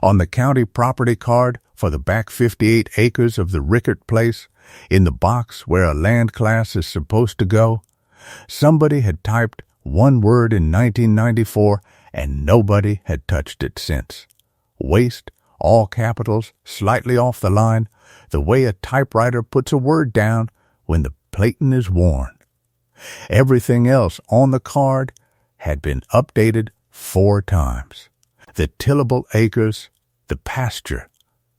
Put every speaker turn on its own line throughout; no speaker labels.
On the county property card for the back 58 acres of the Rickert place, in the box where a land class is supposed to go, somebody had typed one word in 1994 and nobody had touched it since. Waste, all capitals, slightly off the line, the way a typewriter puts a word down when the platen is worn. Everything else on the card had been updated 4 times. The tillable acres, the pasture,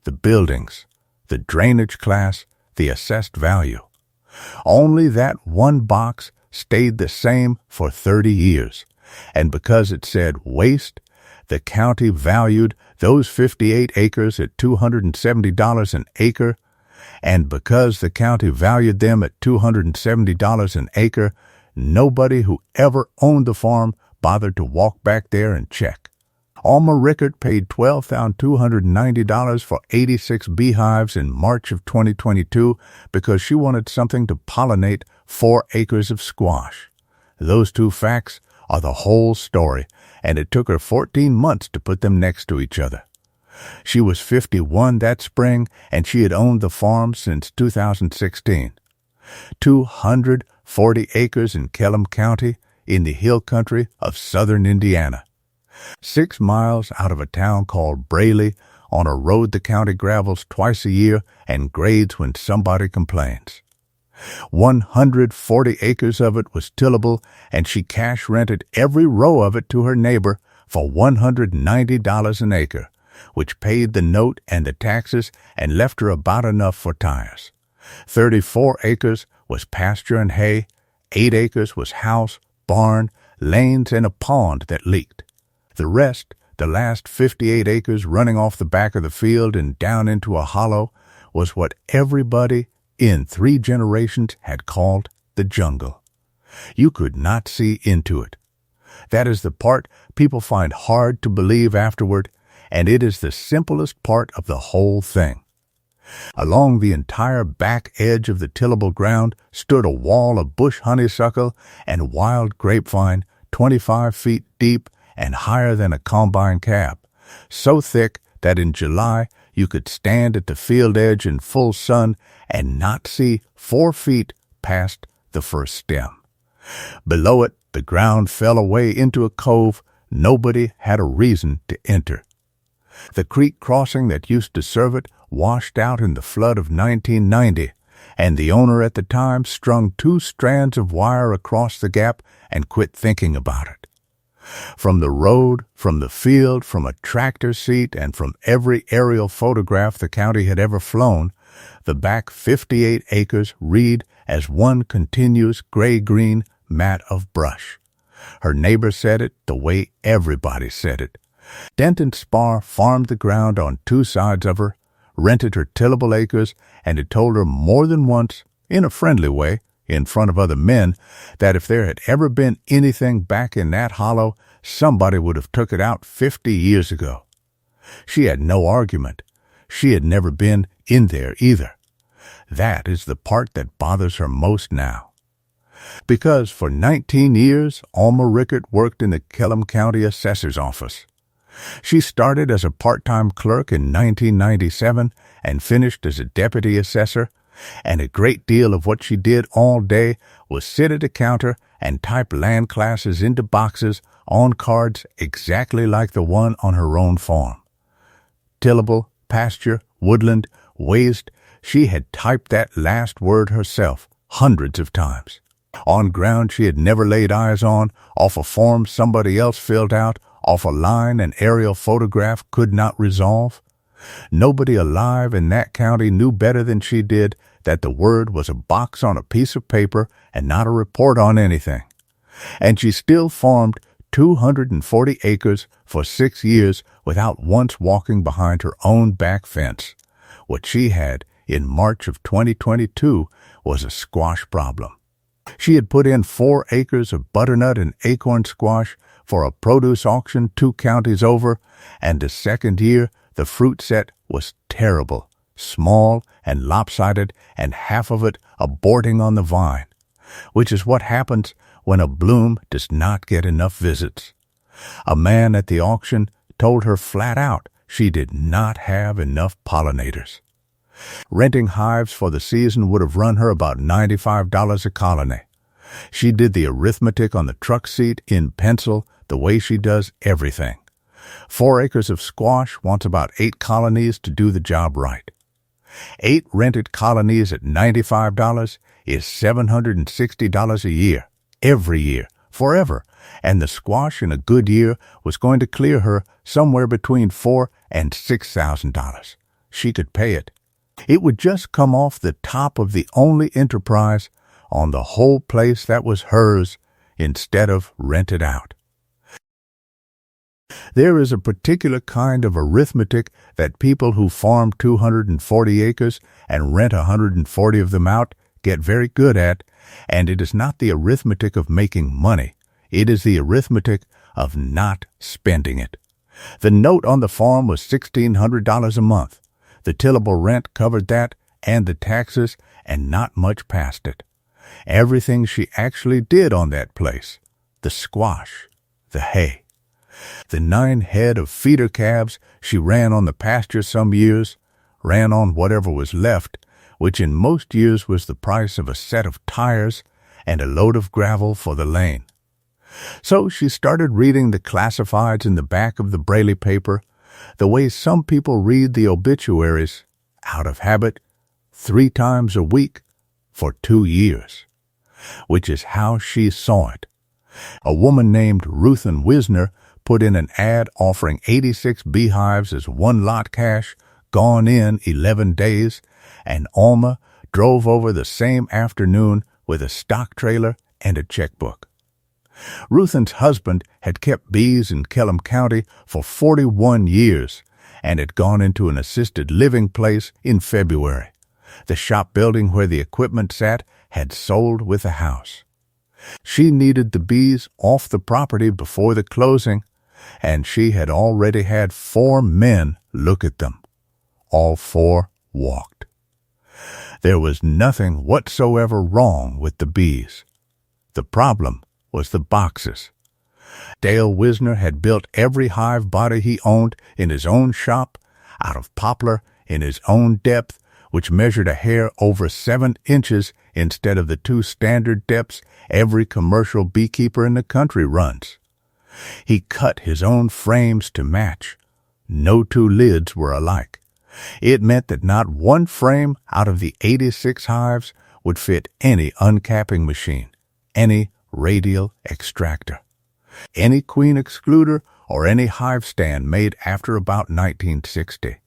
the buildings, the drainage class, the assessed value. Only that one box stayed the same for 30 years, and because it said waste, the county valued those 58 acres at $270 an acre, and because the county valued them at $270 an acre, nobody who ever owned the farm bothered to walk back there and check. Alma Rickert paid $12,290 for 86 beehives in March of 2022 because she wanted something to pollinate 4 acres of squash. Those 2 facts are the whole story, and it took her 14 months to put them next to each other. She was 51 that spring, and she had owned the farm since 2016. 240 acres in Kellam County in the hill country of southern Indiana. 6 miles out of a town called Braley, on a road the county gravels twice a year and grades when somebody complains. 140 acres of it was tillable, and she cash rented every row of it to her neighbor for $190 an acre, which paid the note and the taxes and left her about enough for tires. 34 acres was pasture and hay, 8 acres was house, barn, lanes, and a pond that leaked. The rest, the last 58 acres running off the back of the field and down into a hollow, was what everybody in 3 generations had called the jungle. You could not see into it. That is the part people find hard to believe afterward, and it is the simplest part of the whole thing. Along the entire back edge of the tillable ground stood a wall of bush honeysuckle and wild grapevine 25 feet deep and higher than a combine cab, so thick that in July you could stand at the field edge in full sun and not see 4 feet past the first stem. Below it, the ground fell away into a cove nobody had a reason to enter. The creek crossing that used to serve it washed out in the flood of 1990, and the owner at the time strung 2 strands of wire across the gap and quit thinking about it. From the road, from the field, from a tractor seat, and from every aerial photograph the county had ever flown, the back 58 acres read as one continuous gray-green mat of brush. Her neighbor said it the way everybody said it. Denton Spar farmed the ground on 2 sides of her, rented her tillable acres, and had told her more than once, in a friendly way, in front of other men, that if there had ever been anything back in that hollow, somebody would have took it out 50 years ago. She had no argument. She had never been in there either. That is the part that bothers her most now. Because for 19 years, Alma Rickert worked in the Kellam County Assessor's Office. She started as a part-time clerk in 1997 and finished as a deputy assessor, and a great deal of what she did all day was sit at a counter and type land classes into boxes on cards exactly like the one on her own farm. Tillable, pasture, woodland, waste, she had typed that last word herself hundreds of times. On ground she had never laid eyes on, off a form somebody else filled out, off a line an aerial photograph could not resolve. Nobody alive in that county knew better than she did that the word was a box on a piece of paper and not a report on anything. And she still farmed 240 acres for 6 years without once walking behind her own back fence. What she had in March of 2022 was a squash problem. She had put in 4 acres of butternut and acorn squash for a produce auction 2 counties over, and the second year the fruit set was terrible, small and lopsided, and half of it aborting on the vine, which is what happens when a bloom does not get enough visits. A man at the auction told her flat out she did not have enough pollinators. Renting hives for the season would have run her about $95 a colony. She did the arithmetic on the truck seat in pencil the way she does everything. 4 acres of squash wants about 8 colonies to do the job right. 8 rented colonies at $95 is $760 a year, every year, forever, and the squash in a good year was going to clear her somewhere between $4,000 and $6,000. She could pay it. It would just come off the top of the only enterprise on the whole place that was hers instead of rented out. There is a particular kind of arithmetic that people who farm 240 acres and rent 140 of them out get very good at, and it is not the arithmetic of making money. It is the arithmetic of not spending it. The note on the farm was $1,600 a month. The tillable rent covered that and the taxes, and not much past it. Everything she actually did on that place, the squash, the hay. The 9 head of feeder calves she ran on the pasture some years, ran on whatever was left, which in most years was the price of a set of tires and a load of gravel for the lane. So she started reading the classifieds in the back of the Braille paper, the way some people read the obituaries, out of habit, 3 times a week for 2 years, which is how she saw it. A woman named Ruthann Wisner put in an ad offering 86 beehives as 1 lot cash, gone in 11 days, and Alma drove over the same afternoon with a stock trailer and a checkbook. Ruthann's husband had kept bees in Kellam County for 41 years and had gone into an assisted living place in February. The shop building where the equipment sat had sold with the house. She needed the bees off the property before the closing, and she had already had 4 men look at them. All 4 walked. There was nothing whatsoever wrong with the bees. The problem was the boxes. Dale Wisner had built every hive body he owned in his own shop, out of poplar, in his own depth, which measured a hair over 7 inches instead of the 2 standard depths every commercial beekeeper in the country runs. He cut his own frames to match. No 2 lids were alike. It meant that not 1 frame out of the 86 hives would fit any uncapping machine, any radial extractor, any queen excluder, or any hive stand made after about 1960.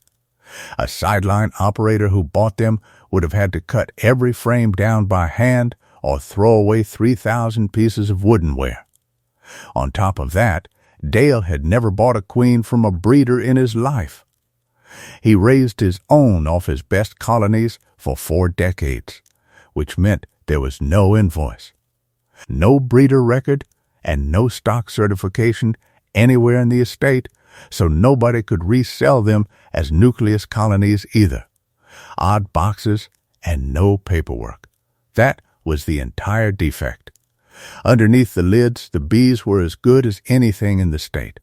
A sideline operator who bought them would have had to cut every frame down by hand or throw away 3,000 pieces of woodenware. On top of that, Dale had never bought a queen from a breeder in his life. He raised his own off his best colonies for 4 decades, which meant there was no invoice, no breeder record, and no stock certification anywhere in the estate, so nobody could resell them as nucleus colonies either. Odd boxes and no paperwork. That was the entire defect. Underneath the lids, the bees were as good as anything in the state.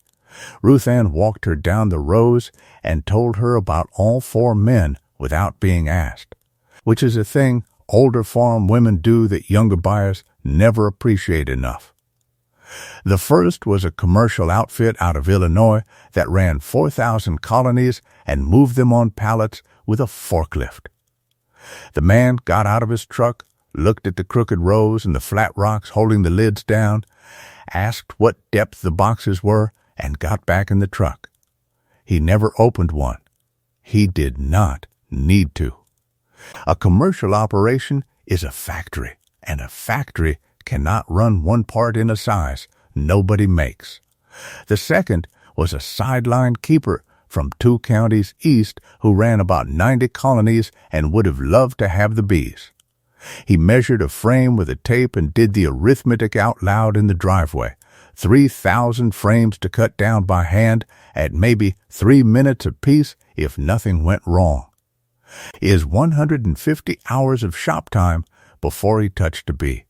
Ruthann walked her down the rows and told her about all 4 men without being asked, which is a thing older farm women do that younger buyers never appreciate enough. The first was a commercial outfit out of Illinois that ran 4,000 colonies and moved them on pallets with a forklift. The man got out of his truck, looked at the crooked rows and the flat rocks holding the lids down, asked what depth the boxes were, and got back in the truck. He never opened one. He did not need to. A commercial operation is a factory, and a factory cannot run one part in a size nobody makes. The second was a sideline keeper from 2 counties east who ran about 90 colonies and would have loved to have the bees. He measured a frame with a tape and did the arithmetic out loud in the driveway. 3,000 frames to cut down by hand at maybe 3 minutes apiece if nothing went wrong. Is 150 hours of shop time before he touched a bee.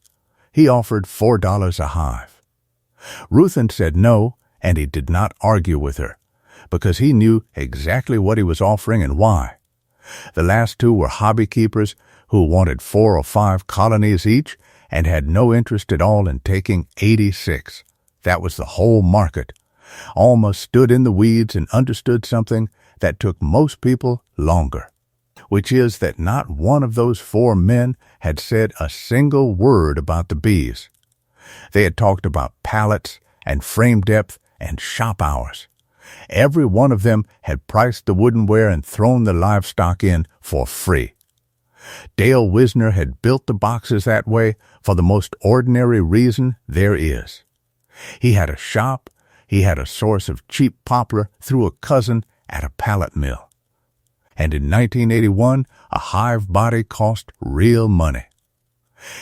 He offered $4 a hive. Ruthann said no, and he did not argue with her. because he knew exactly what he was offering and why. The last two were hobby keepers who wanted 4 or 5 colonies each and had no interest at all in taking 86. That was the whole market. Alma stood in the weeds and understood something that took most people longer, which is that not one of those 4 men had said a single word about the bees. They had talked about pallets and frame depth and shop hours. Every one of them had priced the woodenware and thrown the livestock in for free. Dale Wisner had built the boxes that way for the most ordinary reason there is. He had a shop. He had a source of cheap poplar through a cousin at a pallet mill. And in 1981, a hive body cost real money.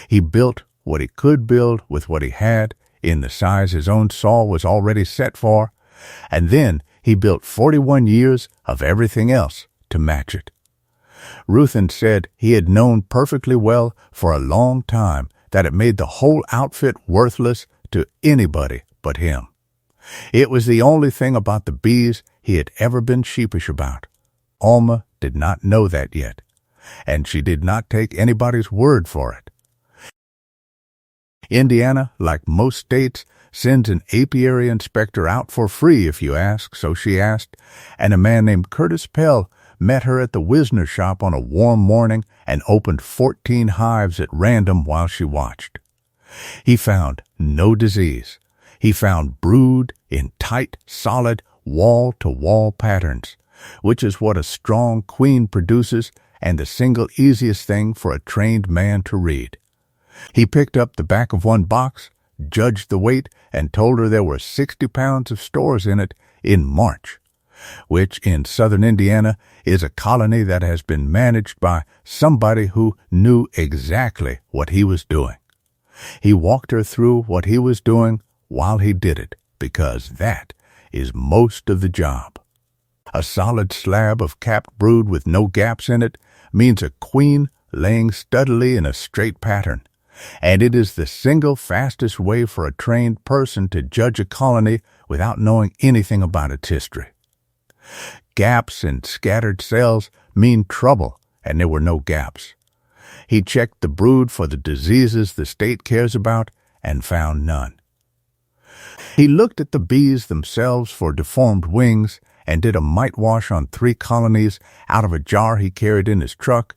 He built what he could build with what he had in the size his own saw was already set for, and then he built 41 years of everything else to match it. Ruthann said he had known perfectly well for a long time that it made the whole outfit worthless to anybody but him. It was the only thing about the bees he had ever been sheepish about. Alma did not know that yet, and she did not take anybody's word for it. Indiana, like most states, sends an apiary inspector out for free if you ask, so she asked, and a man named Curtis Pell met her at the Wisner shop on a warm morning and opened 14 hives at random while she watched. He found no disease. He found brood in tight, solid, wall-to-wall patterns, which is what a strong queen produces and the single easiest thing for a trained man to read. He picked up the back of one box, judged the weight, and told her there were 60 pounds of stores in it in March, which in southern Indiana is a colony that has been managed by somebody who knew exactly what he was doing. He walked her through what he was doing while he did it, because that is most of the job. A solid slab of capped brood with no gaps in it means a queen laying steadily in a straight pattern, and it is the single fastest way for a trained person to judge a colony without knowing anything about its history. Gaps and scattered cells mean trouble, and there were no gaps. He checked the brood for the diseases the state cares about and found none. He looked at the bees themselves for deformed wings and did a mite wash on 3 colonies out of a jar he carried in his truck,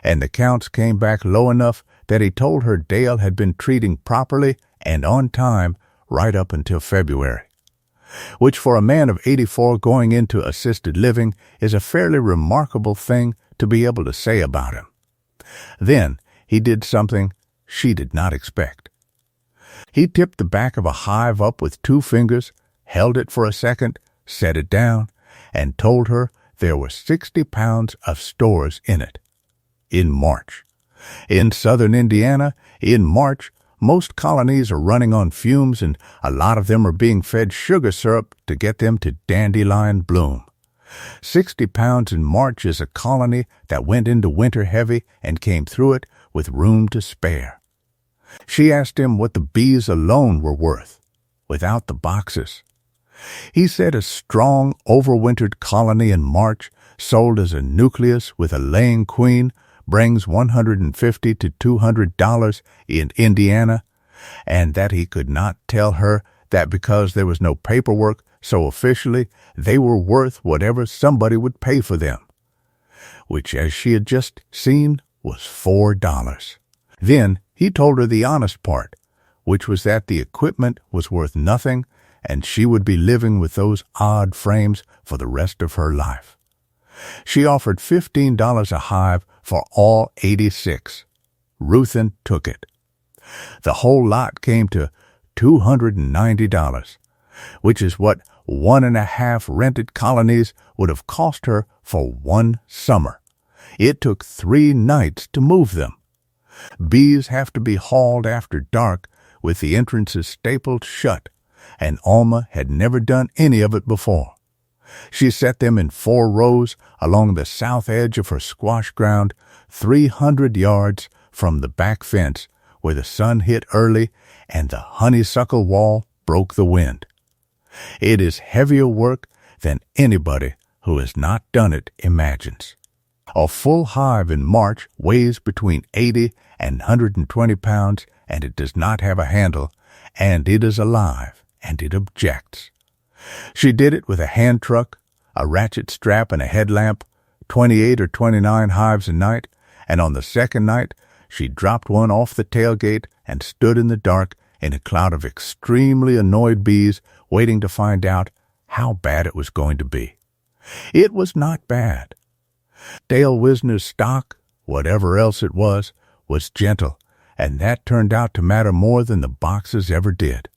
and the counts came back low enough that he told her Dale had been treating properly and on time right up until February, which for a man of 84 going into assisted living is a fairly remarkable thing to be able to say about him. Then he did something she did not expect. He tipped the back of a hive up with 2 fingers, held it for a second, set it down, and told her there were 60 pounds of stores in it. In March. In southern Indiana, in March, most colonies are running on fumes and a lot of them are being fed sugar syrup to get them to dandelion bloom. 60 pounds in March is a colony that went into winter heavy and came through it with room to spare. She asked him what the bees alone were worth, without the boxes. He said a strong, overwintered colony in March, sold as a nucleus with a laying queen, brings $150 to $200 in Indiana, and that he could not tell her that because there was no paperwork, so officially they were worth whatever somebody would pay for them, which, as she had just seen, was $4. Then he told her the honest part, which was that the equipment was worth nothing and she would be living with those odd frames for the rest of her life. She offered $15 a hive for all 86. Ruthann took it. The whole lot came to $290, which is what 1.5 rented colonies would have cost her for 1 summer. It took 3 nights to move them. Bees have to be hauled after dark with the entrances stapled shut, and Alma had never done any of it before. She set them in 4 rows along the south edge of her squash ground, 300 yards from the back fence where the sun hit early and the honeysuckle wall broke the wind. It is heavier work than anybody who has not done it imagines. A full hive in March weighs between 80 and 120 pounds, and it does not have a handle, and it is alive, and it objects. She did it with a hand truck, a ratchet strap, and a headlamp, 28 or 29 hives a night, and on the second night she dropped one off the tailgate and stood in the dark in a cloud of extremely annoyed bees waiting to find out how bad it was going to be. It was not bad. Dale Wisner's stock, whatever else it was gentle, and that turned out to matter more than the boxes ever did.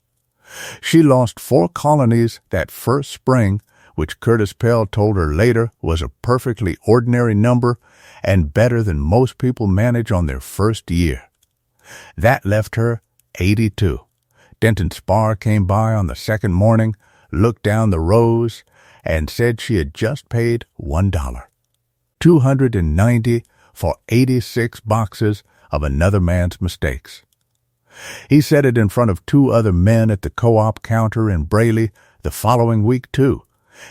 She lost 4 colonies that first spring, which Curtis Pell told her later was a perfectly ordinary number and better than most people manage on their first year. That left her 82. Denton Spar came by on the second morning, looked down the rows, and said she had just paid $1. $290 for 86 boxes of another man's mistakes. He said it in front of 2 other men at the co-op counter in Braley the following week, too,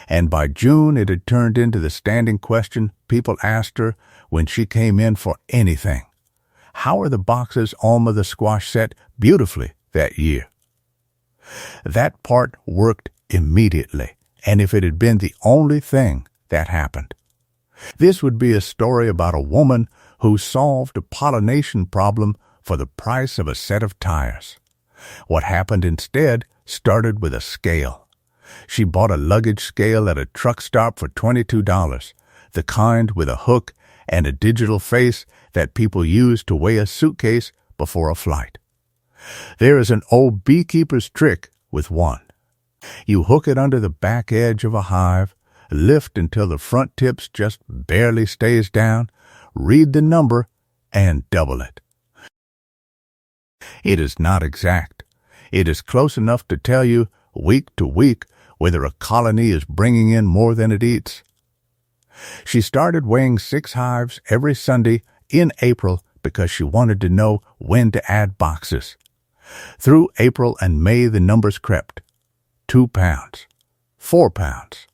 and by June it had turned into the standing question people asked her when she came in for anything. How are the boxes Alma the squash set beautifully that year? That part worked immediately, and if it had been the only thing that happened. This would be a story about a woman who solved a pollination problem for the price of a set of tires. What happened instead started with a scale. She bought a luggage scale at a truck stop for $22, the kind with a hook and a digital face that people use to weigh a suitcase before a flight. There is an old beekeeper's trick with one. You hook it under the back edge of a hive, lift until the front tips just barely stays down, read the number, and double it. It is not exact. It is close enough to tell you, week to week, whether a colony is bringing in more than it eats. She started weighing 6 hives every Sunday in April because she wanted to know when to add boxes. Through April and May the numbers crept. 2 pounds, 4 pounds,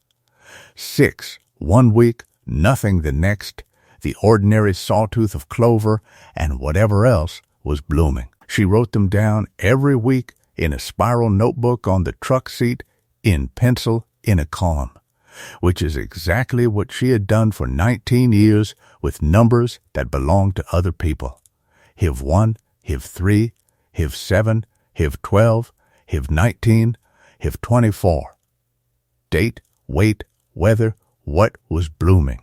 6 one week, nothing the next, the ordinary sawtooth of clover, and whatever else was blooming. She wrote them down every week in a spiral notebook on the truck seat, in pencil in a column, which is exactly what she had done for 19 years with numbers that belonged to other people. HIV 1, HIV 3, HIV 7, HIV 12, HIV 19, HIV 24. Date, weight, weather, what was blooming.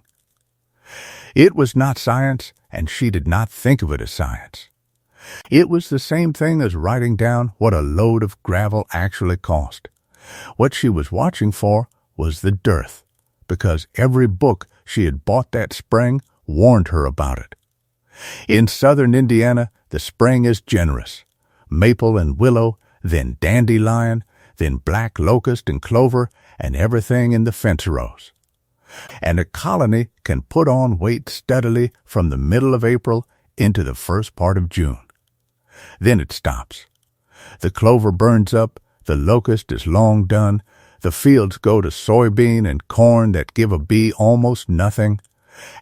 It was not science, and she did not think of it as science. It was the same thing as writing down what a load of gravel actually cost. What she was watching for was the dearth, because every book she had bought that spring warned her about it. In southern Indiana, the spring is generous. Maple and willow, then dandelion, then black locust and clover, and everything in the fence rows. And a colony can put on weight steadily from the middle of April into the first part of June. Then it stops. The clover burns up, the locust is long done, the fields go to soybean and corn that give a bee almost nothing,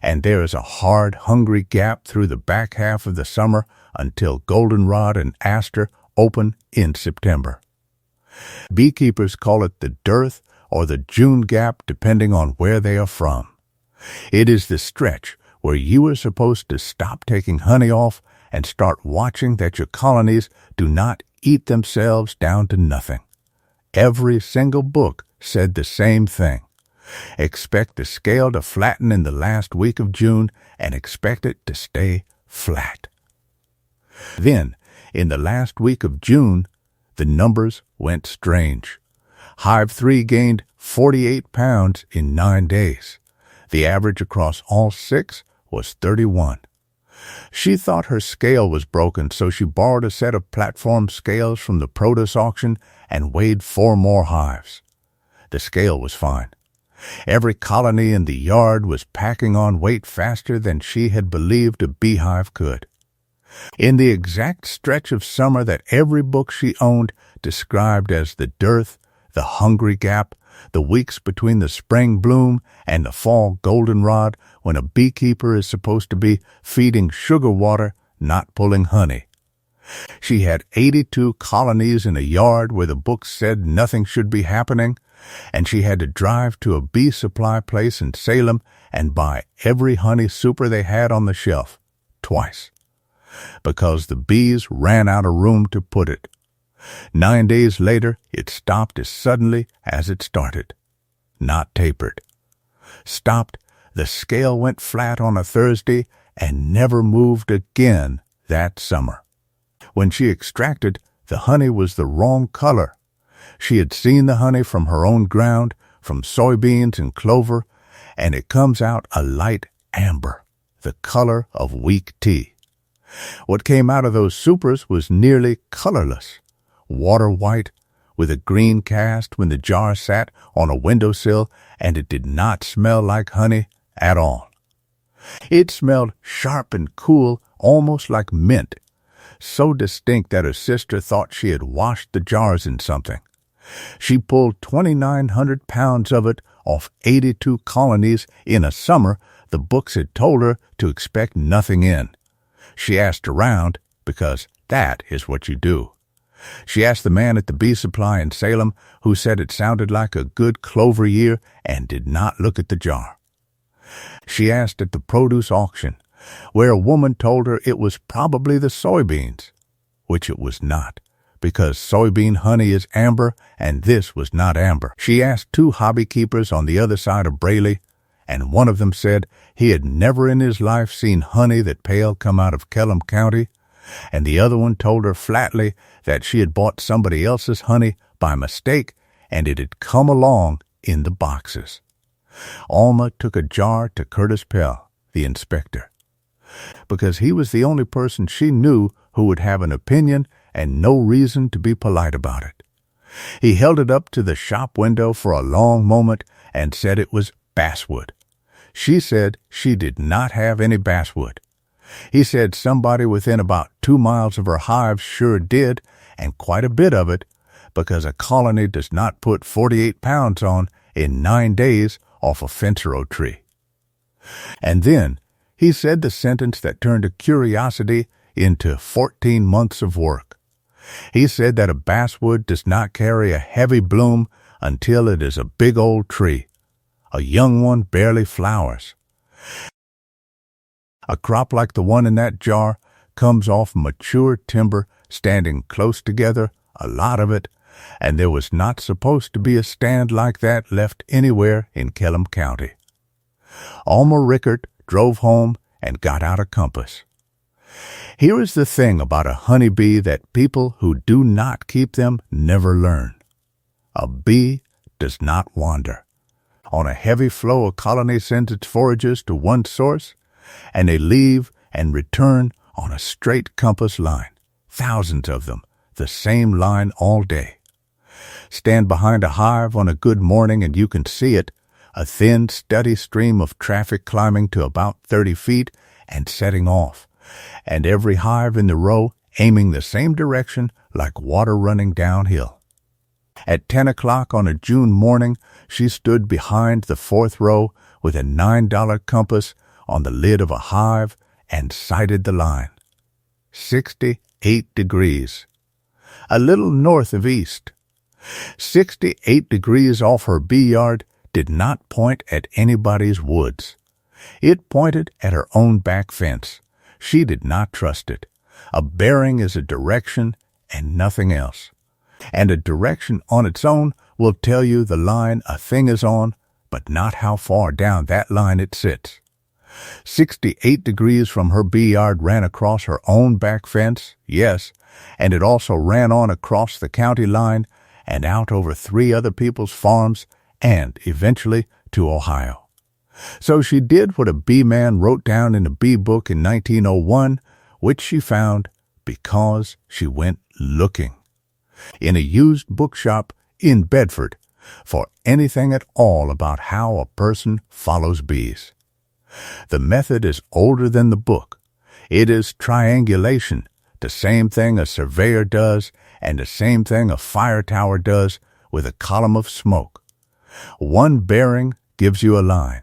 and there is a hard, hungry gap through the back half of the summer until goldenrod and aster open in September. Beekeepers call it the dearth or the June gap depending on where they are from. It is the stretch where you are supposed to stop taking honey off and start watching that your colonies do not eat themselves down to nothing. Every single book said the same thing. Expect the scale to flatten in the last week of June and expect it to stay flat. Then, in the last week of June, the numbers went strange. Hive 3 gained 48 pounds in 9 days. The average across all 6 was 31. She thought her scale was broken, so she borrowed a set of platform scales from the produce auction and weighed 4 more hives. The scale was fine. Every colony in the yard was packing on weight faster than she had believed a beehive could. In the exact stretch of summer that every book she owned described as the dearth, the hungry gap, the weeks between the spring bloom and the fall goldenrod, when a beekeeper is supposed to be feeding sugar water, not pulling honey. She had 82 colonies in a yard where the book said nothing should be happening, and she had to drive to a bee supply place in Salem and buy every honey super they had on the shelf, twice, because the bees ran out of room to put it. 9 days later, it stopped as suddenly as it started. Not tapered. Stopped, the scale went flat on a Thursday and never moved again that summer. When she extracted, the honey was the wrong color. She had seen the honey from her own ground, from soybeans and clover, and it comes out a light amber, the color of weak tea. What came out of those supers was nearly colorless, water white, with a green cast when the jar sat on a windowsill, and it did not smell like honey at all. It smelled sharp and cool, almost like mint, so distinct that her sister thought she had washed the jars in something. She pulled 2,900 pounds of it off 82 colonies in a summer the books had told her to expect nothing in. She asked around, because that is what you do. She asked the man at the bee supply in Salem, who said it sounded like a good clover year and did not look at the jar. She asked at the produce auction, where a woman told her it was probably the soybeans, which it was not, because soybean honey is amber, and this was not amber. She asked 2 hobby keepers on the other side of Braley, and one of them said he had never in his life seen honey that pale come out of Kellam County, and the other one told her flatly that she had bought somebody else's honey by mistake, and it had come along in the boxes. Alma took a jar to Curtis Pell, the inspector, because he was the only person she knew who would have an opinion and no reason to be polite about it. He held it up to the shop window for a long moment and said it was basswood. She said she did not have any basswood. He said somebody within about 2 miles of her hives sure did, and quite a bit of it, because a colony does not put 48 pounds on in 9 days off a fence-row tree. And then he said the sentence that turned a curiosity into 14 months of work. He said that a basswood does not carry a heavy bloom until it is a big old tree. A young one barely flowers. A crop like the one in that jar comes off mature timber standing close together, a lot of it, and there was not supposed to be a stand like that left anywhere in Kellam County. Alma Rickert drove home and got out a compass. Here is the thing about a honeybee that people who do not keep them never learn. A bee does not wander. On a heavy flow, a colony sends its foragers to one source, and they leave and return on a straight compass line, thousands of them, the same line all day. Stand behind a hive on a good morning and you can see it, a thin, steady stream of traffic climbing to about 30 feet and setting off, and every hive in the row aiming the same direction like water running downhill. At 10 o'clock on a June morning, she stood behind the 4th row with a $9 compass on the lid of a hive and sighted the line. 68 degrees. A little north of east. 68 degrees off her bee yard did not point at anybody's woods. It pointed at her own back fence. She did not trust it. A bearing is a direction and nothing else. And a direction on its own will tell you the line a thing is on, but not how far down that line it sits. 68 degrees from her bee yard ran across her own back fence, yes, and it also ran on across the county line and out over 3 other people's farms and eventually to Ohio. So she did what a bee man wrote down in a bee book in 1901, which she found because she went looking in a used bookshop in Bedford for anything at all about how a person follows bees. The method is older than the book. It is triangulation, the same thing a surveyor does and the same thing a fire tower does with a column of smoke. One bearing gives you a line.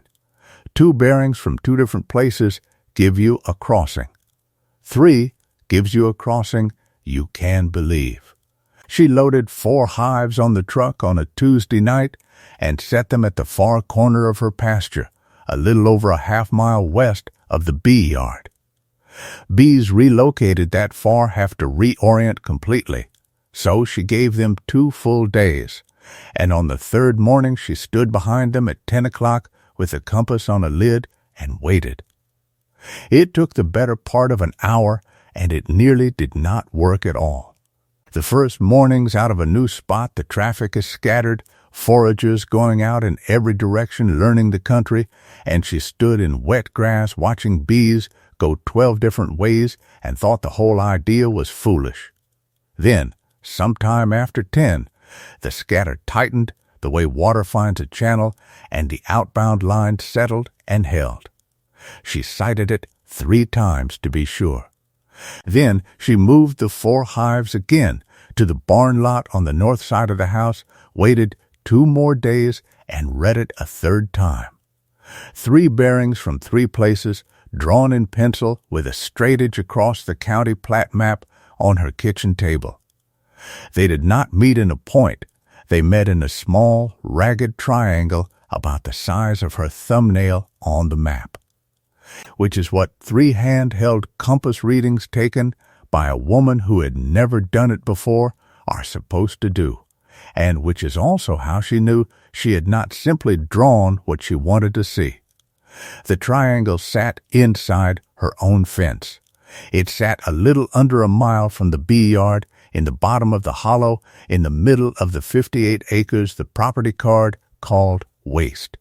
Two bearings from two different places give you a crossing. Three gives you a crossing you can believe. She loaded 4 hives on the truck on a Tuesday night and set them at the far corner of her pasture, a little over a half-mile west of the bee yard. Bees relocated that far have to reorient completely, so she gave them 2 full days, and on the 3rd morning she stood behind them at 10 o'clock with a compass on a lid and waited. It took the better part of an hour, and it nearly did not work at all. The first mornings out of a new spot, the traffic is scattered, foragers going out in every direction learning the country, and she stood in wet grass watching bees go 12 different ways and thought the whole idea was foolish. Then, sometime after 10, the scatter tightened the way water finds a channel, and the outbound line settled and held. She sighted it 3 times to be sure. Then she moved the 4 hives again to the barn lot on the north side of the house, waited 2 more days, and read it a 3rd time. 3 bearings from 3 places, drawn in pencil with a straightedge across the county plat map on her kitchen table. They did not meet in a point. They met in a small, ragged triangle about the size of her thumbnail on the map, which is what 3 handheld compass readings taken by a woman who had never done it before are supposed to do, and which is also how she knew she had not simply drawn what she wanted to see. The triangle sat inside her own fence. It sat a little under a mile from the bee yard, in the bottom of the hollow, in the middle of the 58 acres the property card called waste.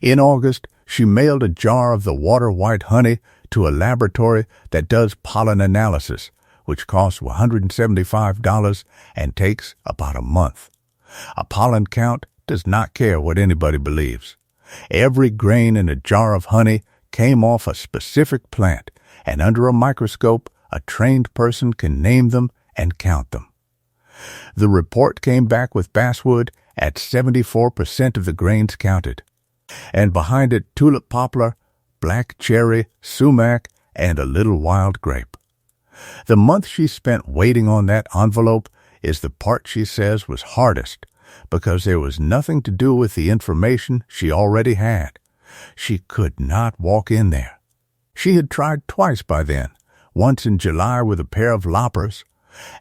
In August, she mailed a jar of the water-white honey to a laboratory that does pollen analysis, which costs $175 and takes about a month. A pollen count does not care what anybody believes. Every grain in a jar of honey came off a specific plant, and under a microscope, a trained person can name them and count them. The report came back with basswood at 74% of the grains counted, and behind it tulip poplar, black cherry, sumac, and a little wild grape. The month she spent waiting on that envelope is the part she says was hardest, because there was nothing to do with the information she already had. She could not walk in there. She had tried twice by then, once in July with a pair of loppers,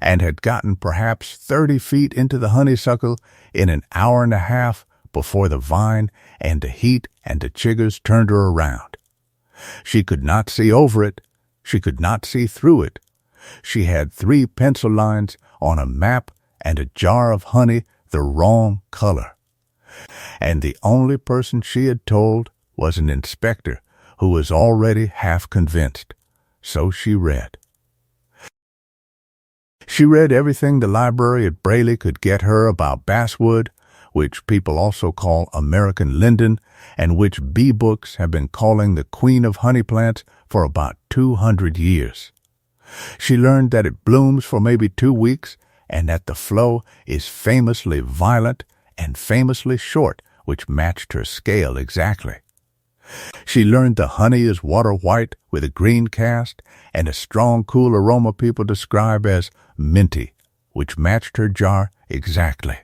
and had gotten perhaps 30 feet into the honeysuckle in an hour and a half before the vine and the heat and the chiggers turned her around. She could not see over it. She could not see through it. She had 3 pencil lines on a map and a jar of honey the wrong color. And the only person she had told was an inspector who was already half convinced. So she read. She read everything the library at Braley could get her about basswood, which people also call American linden, and which bee books have been calling the queen of honey plants for about 200 years. She learned that it blooms for maybe 2 weeks, and that the flow is famously violent and famously short, which matched her scale exactly. She learned the honey is water white with a green cast and a strong, cool aroma people describe as minty, which matched her jar exactly.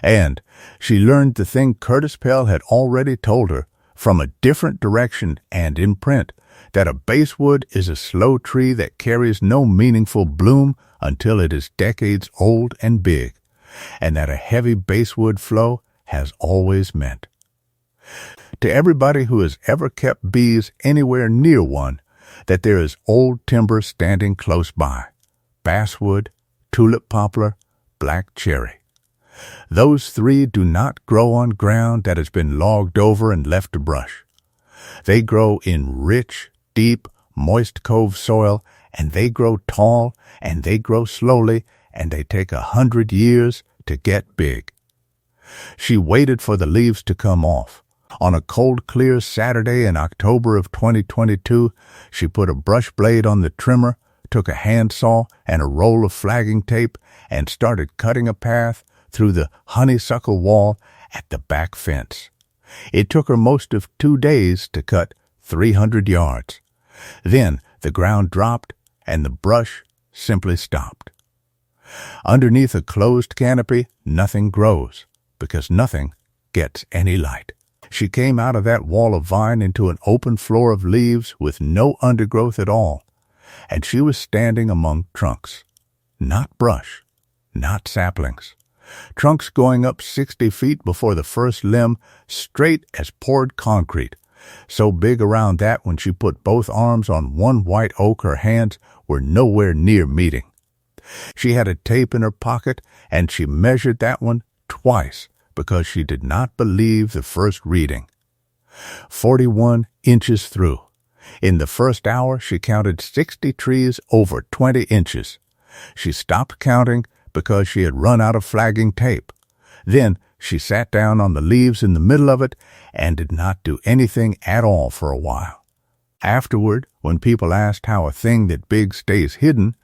And she learned the thing Curtis Pell had already told her from a different direction and in print, that a basswood is a slow tree that carries no meaningful bloom until it is decades old and big, and that a heavy basswood flow has always meant. To everybody who has ever kept bees anywhere near one, that there is old timber standing close by, basswood, tulip poplar, black cherry. Those 3 do not grow on ground that has been logged over and left to brush. They grow in rich, deep, moist cove soil, and they grow tall, and they grow slowly, and they take 100 years to get big. She waited for the leaves to come off. On a cold, clear Saturday in October of 2022, she put a brush blade on the trimmer, took a handsaw and a roll of flagging tape, and started cutting a path through the honeysuckle wall at the back fence. It took her most of 2 days to cut 300 yards. Then the ground dropped and the brush simply stopped. Underneath a closed canopy, nothing grows because nothing gets any light. She came out of that wall of vine into an open floor of leaves with no undergrowth at all, and she was standing among trunks. Not brush, not saplings. Trunks going up 60 feet before the first limb, straight as poured concrete, so big around that when she put both arms on one white oak her hands were nowhere near meeting. She had a tape in her pocket, and she measured that one twice because she did not believe the first reading. 41 inches through. In the first hour, she counted 60 trees over 20 inches. She stopped counting because she had run out of flagging tape. Then she sat down on the leaves in the middle of it and did not do anything at all for a while. Afterward, when people asked how a thing that big stays hidden,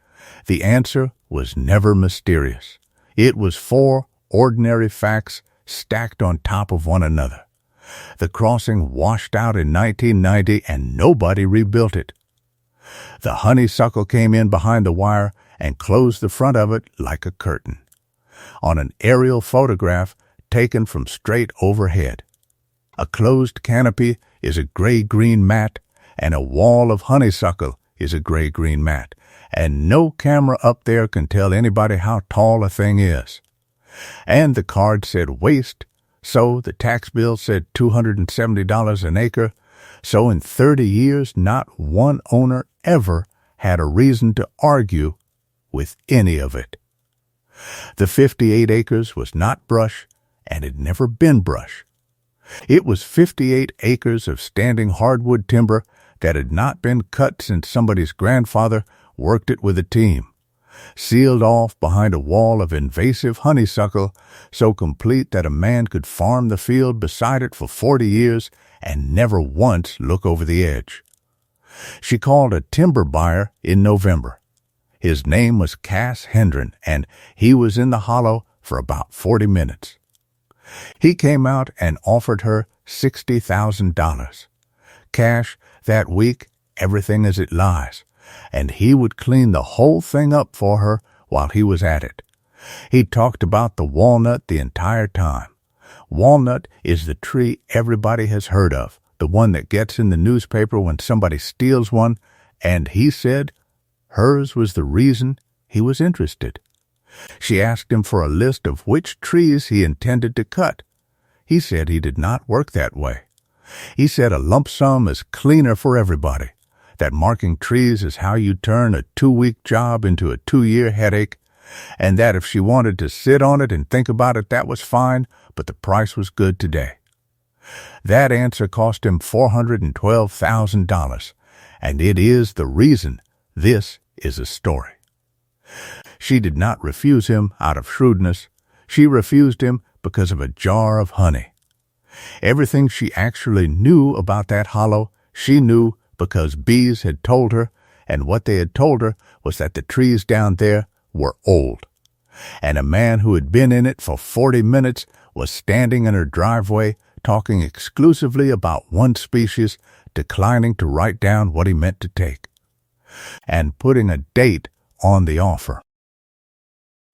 the answer was never mysterious. It was 4 ordinary facts stacked on top of one another. The crossing washed out in 1990 and nobody rebuilt it. The honeysuckle came in behind the wire and closed the front of it like a curtain. On an aerial photograph taken from straight overhead. A closed canopy is a gray-green mat, and a wall of honeysuckle is a gray-green mat, and no camera up there can tell anybody how tall a thing is. And the card said waste, so the tax bill said $270 an acre, so in 30 years not one owner ever had a reason to argue with any of it. The 58 acres was not brush, and had never been brush. It was 58 acres of standing hardwood timber that had not been cut since somebody's grandfather worked it with a team, sealed off behind a wall of invasive honeysuckle so complete that a man could farm the field beside it for 40 years and never once look over the edge. She called a timber buyer in November. His name was Cass Hendren, and he was in the hollow for about 40 minutes. He came out and offered her $60,000. Cash that week, everything as it lies, and he would clean the whole thing up for her while he was at it. He talked about the walnut the entire time. Walnut is the tree everybody has heard of, the one that gets in the newspaper when somebody steals one, and he said hers was the reason he was interested. She asked him for a list of which trees he intended to cut. He said he did not work that way. He said a lump sum is cleaner for everybody, that marking trees is how you turn a 2-week job into a 2-year headache, and that if she wanted to sit on it and think about it, that was fine, but the price was good today. That answer cost him $412,000, and it is the reason this is a story. She did not refuse him out of shrewdness. She refused him because of a jar of honey. Everything she actually knew about that hollow, she knew because bees had told her, and what they had told her was that the trees down there were old. And a man who had been in it for 40 minutes was standing in her driveway talking exclusively about one species, declining to write down what he meant to take, and putting a date on the offer.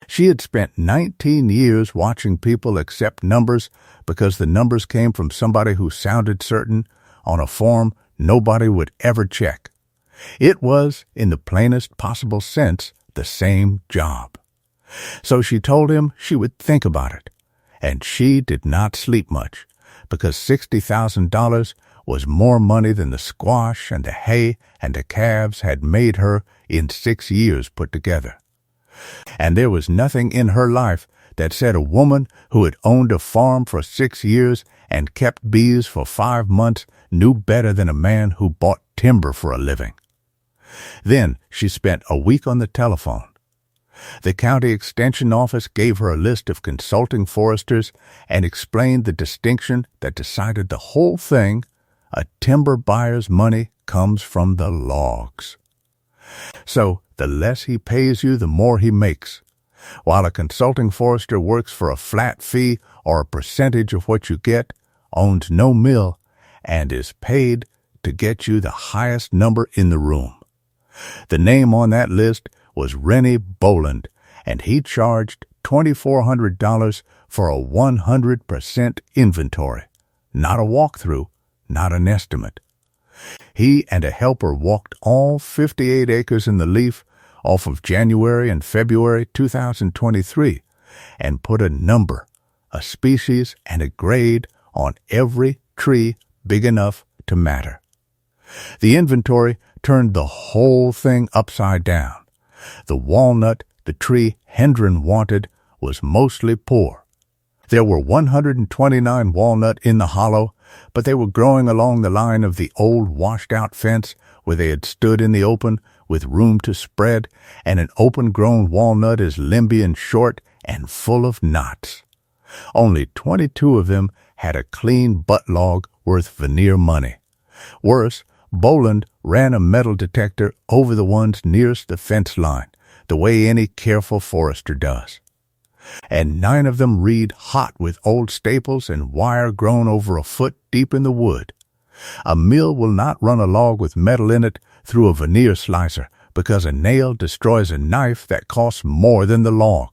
She had spent 19 years watching people accept numbers because the numbers came from somebody who sounded certain on a form nobody would ever check. It was, in the plainest possible sense, the same job. So she told him she would think about it, and she did not sleep much because $60,000 was more money than the squash and the hay and the calves had made her in 6 years put together. And there was nothing in her life that said a woman who had owned a farm for 6 years and kept bees for 5 months knew better than a man who bought timber for a living. Then she spent a week on the telephone. The county extension office gave her a list of consulting foresters and explained the distinction that decided the whole thing: a timber buyer's money comes from the logs. So the less he pays you, the more he makes. while a consulting forester works for a flat fee or a percentage of what you get, owns no mill, and is paid to get you the highest number in the room. The name on that list was Rennie Boland, and he charged $2,400 for a 100% inventory, not a walkthrough, not an estimate. He and a helper walked all 58 acres in the leaf off of January and February 2023 and put a number, a species, and a grade on every tree big enough to matter. The inventory turned the whole thing upside down. The walnut the tree Hendren wanted was mostly poor. There were 129 walnut in the hollow, but they were growing along the line of the old washed-out fence where they had stood in the open with room to spread, and an open-grown walnut is limby and short and full of knots. Only 22 of them had a clean butt log worth veneer money. Worse, Boland ran a metal detector over the ones nearest the fence line, the way any careful forester does. And 9 of them read hot with old staples and wire grown over a foot deep in the wood. A mill will not run a log with metal in it through a veneer slicer because a nail destroys a knife that costs more than the log.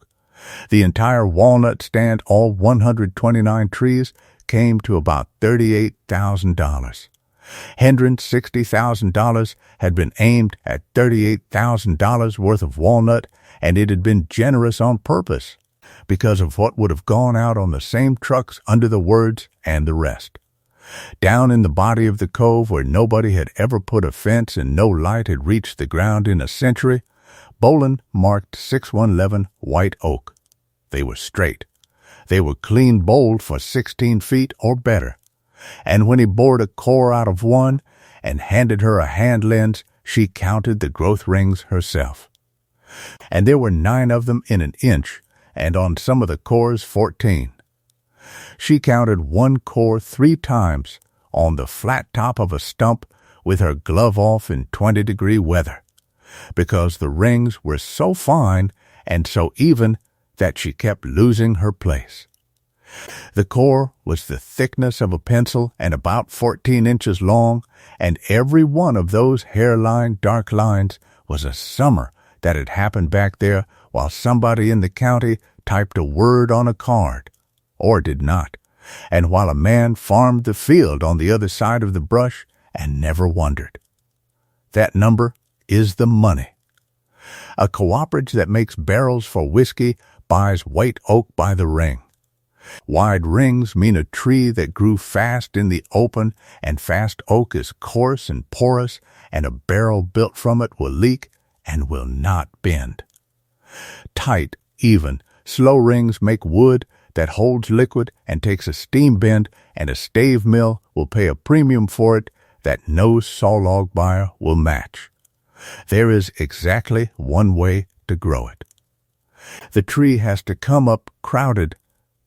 The entire walnut stand, all 129 trees, came to about $38,000. Hendren's $60,000 had been aimed at $38,000 worth of walnut, and it had been generous on purpose because of what would have gone out on the same trucks under the words and the rest. Down in the body of the cove where nobody had ever put a fence and no light had reached the ground in a century, Boland marked 6111 white oak. They were straight. They were clean boled for 16 feet or better. And when he bored a core out of one and handed her a hand lens, she counted the growth rings herself. And there were 9 of them in an inch, and on some of the cores 14. She counted one core 3 times on the flat top of a stump with her glove off in 20-degree weather, because the rings were so fine and so even that she kept losing her place. The core was the thickness of a pencil and about 14 inches long, and every one of those hairline dark lines was a summer that had happened back there while somebody in the county typed a word on a card, or did not, and while a man farmed the field on the other side of the brush and never wondered. That number is the money. A cooperative that makes barrels for whiskey buys white oak by the ring. Wide rings mean a tree that grew fast in the open, and fast oak is coarse and porous, and a barrel built from it will leak and will not bend. Tight, even, slow rings make wood that holds liquid and takes a steam bend, and a stave mill will pay a premium for it that no sawlog buyer will match. There is exactly one way to grow it. The tree has to come up crowded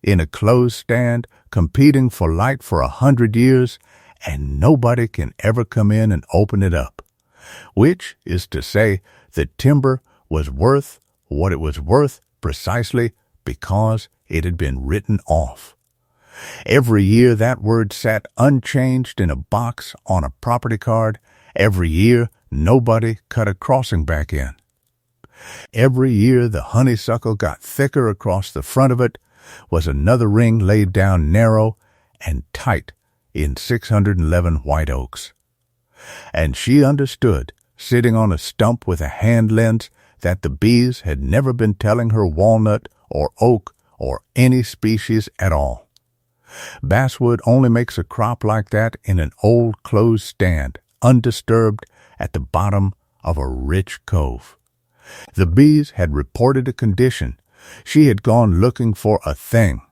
in a closed stand, competing for light for 100 years, and nobody can ever come in and open it up. Which is to say, the timber was worth what it was worth precisely because it had been written off. Every year that word sat unchanged in a box on a property card. Every year nobody cut a crossing back in. Every year the honeysuckle got thicker across the front of it was another ring laid down narrow and tight in 611 white oaks. And she understood, sitting on a stump with a hand lens, that the bees had never been telling her walnut or oak or any species at all. Basswood only makes a crop like that in an old closed stand, undisturbed at the bottom of a rich cove. The bees had reported a condition. She had gone looking for a thing.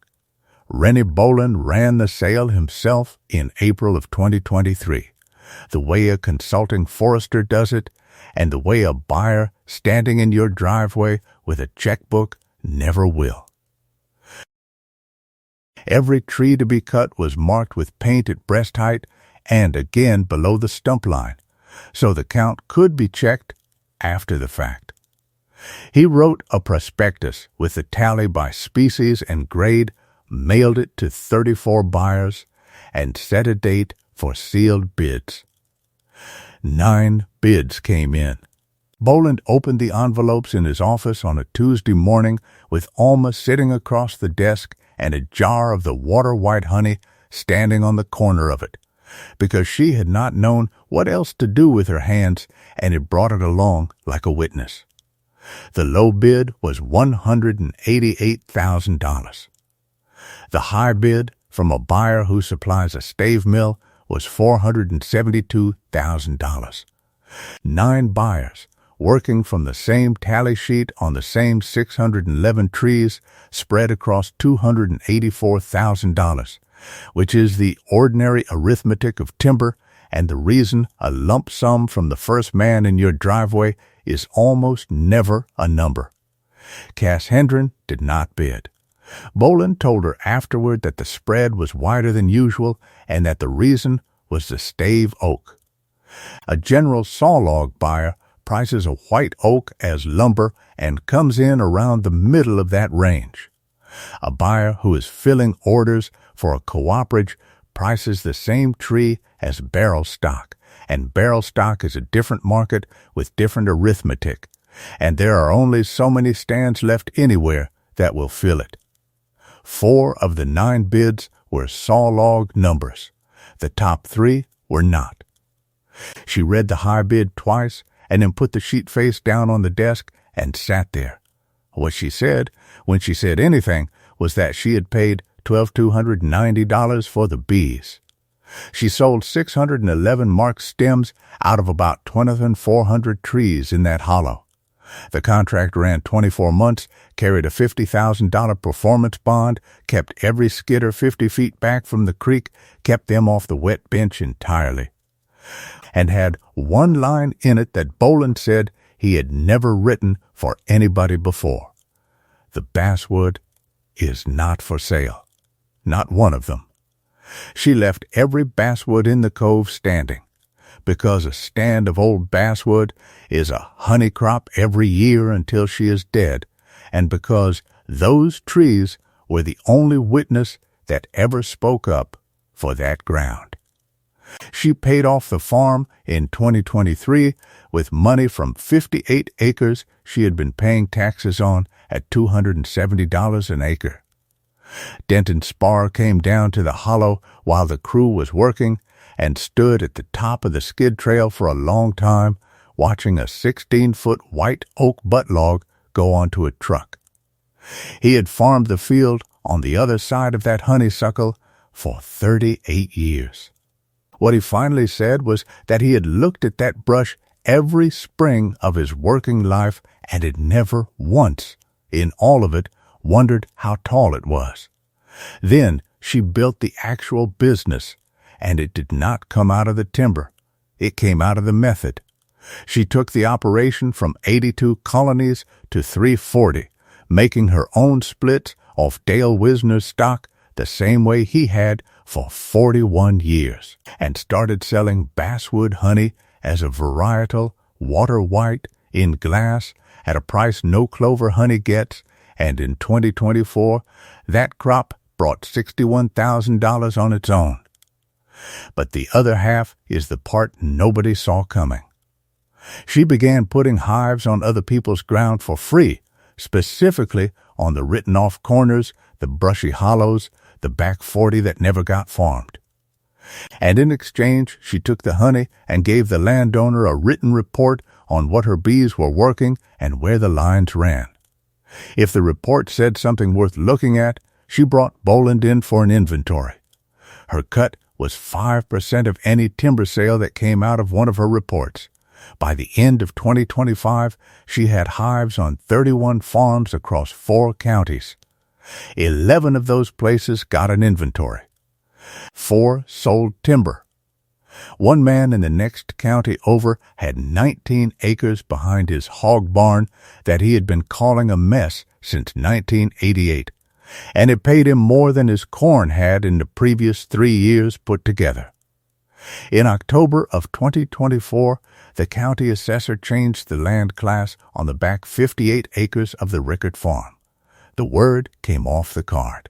Rennie Boland ran the sale himself in April of 2023, the way a consulting forester does it, and the way a buyer standing in your driveway with a checkbook never will. Every tree to be cut was marked with paint at breast height and again below the stump line, so the count could be checked after the fact. He wrote a prospectus with the tally by species and grade, mailed it to 34 buyers, and set a date for sealed bids. 9 bids came in. Boland opened the envelopes in his office on a Tuesday morning with Alma sitting across the desk and a jar of the water-white honey standing on the corner of it, because she had not known what else to do with her hands and had brought it along like a witness. The low bid was $188,000. The high bid from a buyer who supplies a stave mill was $472,000. 9 buyers, working from the same tally sheet on the same 611 trees, spread across $284,000, which is the ordinary arithmetic of timber and the reason a lump sum from the first man in your driveway is almost never a number. Cass Hendren did not bid. Boland told her afterward that the spread was wider than usual and that the reason was the stave oak. A general sawlog buyer prices a white oak as lumber and comes in around the middle of that range. A buyer who is filling orders for a cooperative prices the same tree as barrel stock, and barrel stock is a different market with different arithmetic, and there are only so many stands left anywhere that will fill it. 4 of the 9 bids were sawlog numbers. The top 3 were not. She read the high bid twice and then put the sheet face down on the desk and sat there. What she said, when she said anything, was that she had paid $1,290 for the bees. She sold 611 marked stems out of about 2,400 trees in that hollow. The contract ran 24 months, carried a $50,000 performance bond, kept every skidder 50 feet back from the creek, kept them off the wet bench entirely, and had one line in it that Boland said he had never written for anybody before. The basswood is not for sale. Not one of them. She left every basswood in the cove standing, because a stand of old basswood is a honey crop every year until she is dead, and because those trees were the only witness that ever spoke up for that ground. She paid off the farm in 2023 with money from 58 acres she had been paying taxes on at $270 an acre. Denton Spar came down to the hollow while the crew was working and stood at the top of the skid trail for a long time, watching a 16-foot white oak butt log go onto a truck. He had farmed the field on the other side of that honeysuckle for 38 years. What he finally said was that he had looked at that brush every spring of his working life and had never once, in all of it, wondered how tall it was. Then she built the actual business, and it did not come out of the timber. It came out of the method. She took the operation from 82 colonies to 340, making her own splits off Dale Wisner's stock the same way he had for 41 years, and started selling basswood honey as a varietal, water white, in glass, at a price no clover honey gets, and in 2024, that crop brought $61,000 on its own. But the other half is the part nobody saw coming. She began putting hives on other people's ground for free, specifically on the written-off corners, the brushy hollows, the back 40 that never got farmed. And in exchange, she took the honey and gave the landowner a written report on what her bees were working and where the lines ran. If the report said something worth looking at, she brought Boland in for an inventory. Her cut was 5% of any timber sale that came out of one of her reports. By the end of 2025, she had hives on 31 farms across 4 counties. 11 of those places got an inventory. 4 sold timber. One man in the next county over had 19 acres behind his hog barn that he had been calling a mess since 1988, and it paid him more than his corn had in the previous 3 years put together. In October of 2024, the county assessor changed the land class on the back 58 acres of the Rickert farm. The word came off the card.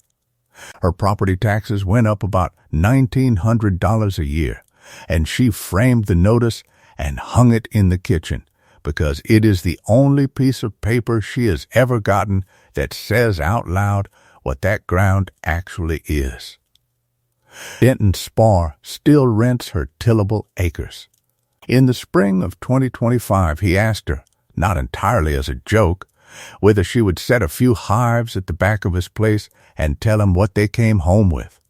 Her property taxes went up about $1,900 a year, and she framed the notice and hung it in the kitchen because it is the only piece of paper she has ever gotten that says out loud what that ground actually is. Denton Spar still rents her tillable acres. In the spring of 2025, he asked her, not entirely as a joke, whether she would set a few hives at the back of his place and tell him what they came home with.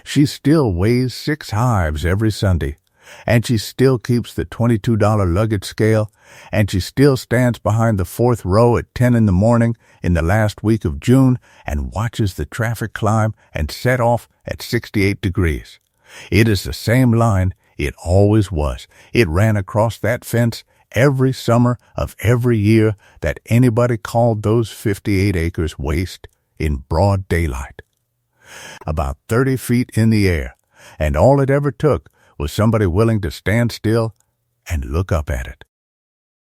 She still weighs 6 hives every Sunday, and she still keeps the $22 luggage scale, and she still stands behind the 4th row at 10 in the morning in the last week of June and watches the traffic climb and set off at 68 degrees. It is the same line. It always was. It ran across that fence every summer of every year that anybody called those 58 acres waste in broad daylight. About 30 feet in the air, and all it ever took was somebody willing to stand still and look up at it.